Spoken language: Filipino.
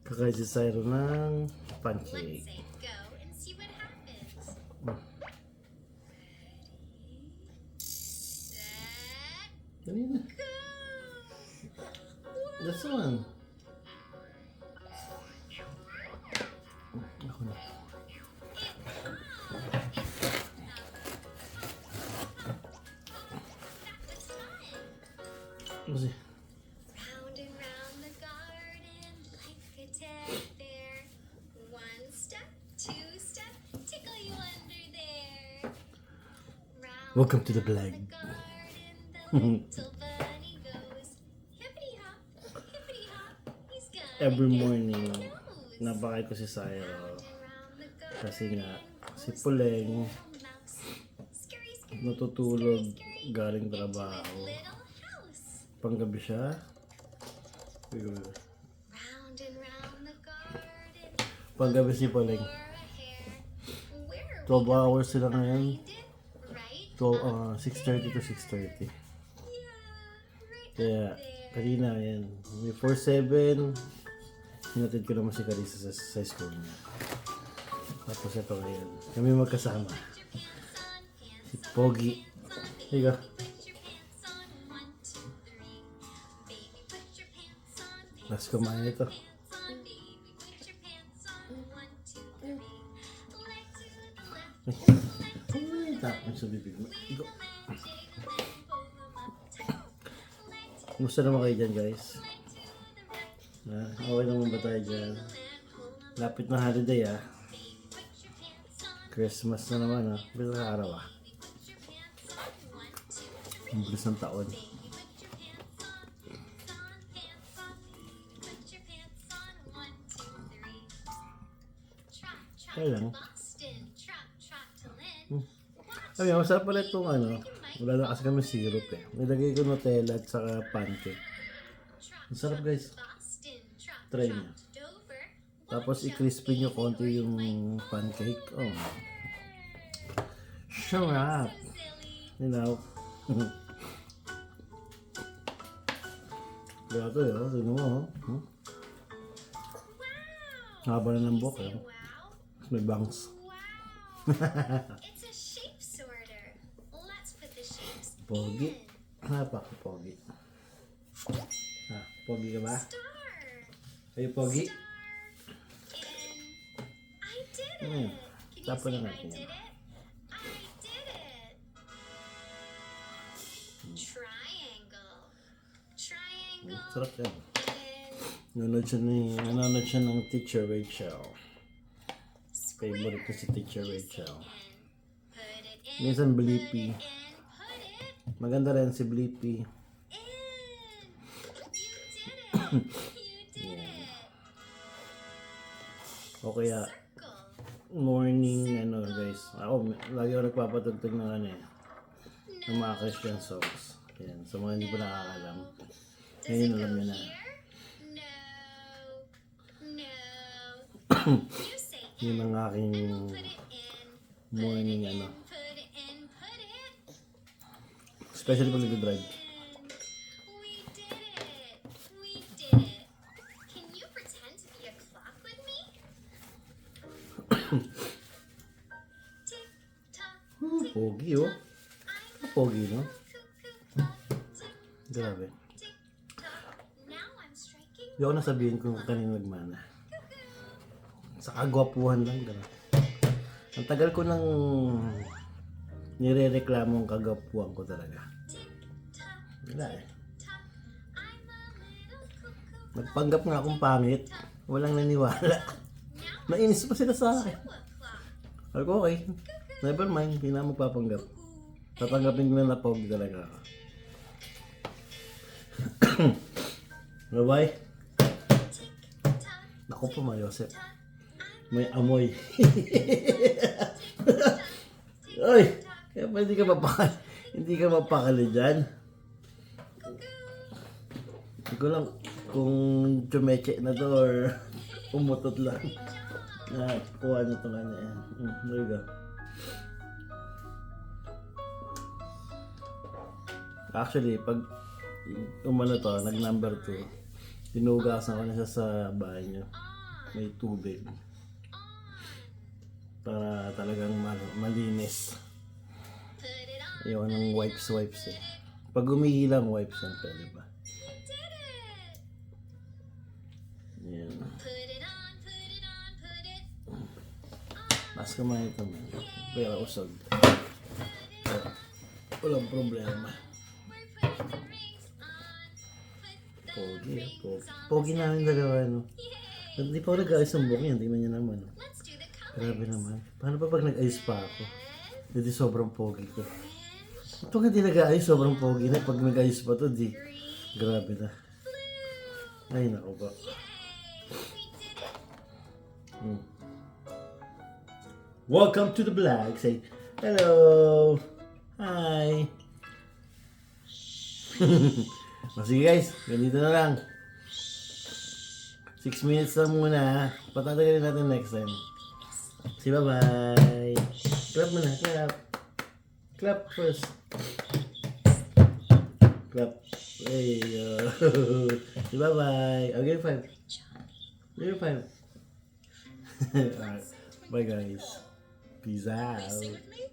Kakain si Syro ng pancake. Kanina. That's one. Ako na. Kasi, Round and round the garden like a teddy bear. One step, two step, tickle you under there. Round welcome to the vlog. the garden, the little bunny goes. Hippity hop, he's gonna Every get morning, your nose. nabakay ko si Syro. Round and round the garden Kasi nga, si goes Puleng the little mouse. Scurry, scurry, natutulog scurry, galing into his trabaho. little house. Panggabi siya. Round and round the garden. Panggabi si Puleng. For a hair. Where are 12 we hours sila going? ngayon. Find it right 6:30 to 6:30. Yeah, right Kaya, up there. kanina yan. Before 7, hinatid ko naman si Carissa sa school niya. Tapos ito ngayon. Kami magkasama. Put your pants on, pants Si on, Pogi. pants on, baby. Higa. Put your pants on, 1, 2, 3. Baby, put your pants on, pants Let's kumain ito. pants on, baby. Put your pants on, 1, 2, 3. Leg to the left, Ay, tapon sa bibig mo. Igo. jiggle and pull them up tight. Leg to Kumusta naman kayo dyan, guys? leg to the right, Okay naman ba tayo dyan? and pull them up. Lapit na holiday Baby, put your pants on, Christmas na naman Bilang araw baby, put your pants on, 1, 2, 3. Ang bilis ng taon. Baby, put your pants on, pants on, pants on. Baby, put your pants on, 1, 2, 3. Trot, trot Kaya lang. to Boston, trot, trot to Lynn. Watch Ay, masarap pala me, itong like a mic. wala na kasi kami syrup eh. Nilagay ko Nutella at saka pancake. Trot, Ang sarap, trot guys. to Boston, trot, Try trot niyo. to Dover. Tapos Watch out, i-crispy nyo baby, konti or you yung might pancake. Oh, burn. sarap. So silly. You know. Kaya ito yun. Tignan mo. Wow. Haba na ng buhok Say eh. wow. May bangs. Wow. It's a shape sorter. Let's put the shapes Pogi. in. Napaka-pogi. Pogi ka ba? Star. Ay, pogi? Star. In. I did it. Hmm. Can you Tapo say na I natin did yan. it? I did it. Triangle. Triangle. Sarap yan. In. Nanonood siya ng Teacher Rachel. Square. Favorite ko si Teacher You say Rachel. in. Put it in. Minsan Put Blippi. it in. Put it Maganda rin si Blippi. in. You did it. You did it. O kaya, Circle. morning, guys. Ako, lagi ako nagpapatugtog ng ng mga Christian songs. Yan, sa mga hindi pa nakakalam. Does Ngayon it alam go niyo na. here? No. No. You say Yun in. ang aking Put it in. morning, Put it in. Put it. especially pag nag-drive. We did it. We did it. Can you pretend to be a clock with me? Tick tock. Tick Pogi, oh. I'm a Pogi, no? cuckoo clock. Tick Grabe. tick tock. Now I'm striking. Hindi ako nasabihin kung kanino nagmana. Sa kagwapuhan lang, gano'n. Ang tagal ko nang nire-reklamo ang kagwapuhan ko talaga. Tick tock. Wala eh. Tock. I'm a little cuckoo. Nagpanggap nga akong pangit. Walang naniwala. Now Nainis pa sila sa akin. 2 o'clock. Sabi ko, okay. Never mind. Hindi na ako magpapanggap. Tatanggapin ko na pogi talaga ako. Bye-bye. Tick tock. Naku po, Ma Joseph. Tock. May amoy. Ay! Kaya pa hindi ka mapakali. Hindi ka mapakali dyan. Hindi ko lang kung chumeche na to or umutot lang. Na, kuha na ito kanya yan. There you go. Actually, pag umano to, nag number 2, tinugasan ko na siya sa bahay niyo. may tubig. On. Para talagang malinis. Put it on. Ayoko ng wipes eh. Pag umiilang wipes yan, pwede ba? You did it. Yan. Put it on, put it on, put it on. Mas kamay ito man. Pero usog. Pero, walang problema. We're putting the rings on. Put the Pogi, rings pogi. on. Pogi namin dalawa, no? Yay. Hindi pa ako nag-ayos ng buhok yan. Tingnan niya naman. No? Let's do the colors. Grabe naman. Paano pa pag nag-ayos pa ako? Red, Hindi sobrang pogi ko. orange, Ito nga di nag-ayos, sobrang pogi na. Pag nag-ayos pa to, di. green, Grabe na. blue. Ay, naku ba. Yay. We did it. Hmm. Welcome to the vlog. Say, hello. Hi. O, sige guys, ganito na lang. 6 minutes lang muna. Patatagalin natin next time. Say bye-bye. Clap muna, clap. Clap first. Clap. Hey, say bye-bye. I'll give you 5. Give you 5. Alright. Bye guys. Peace out. Sing with me.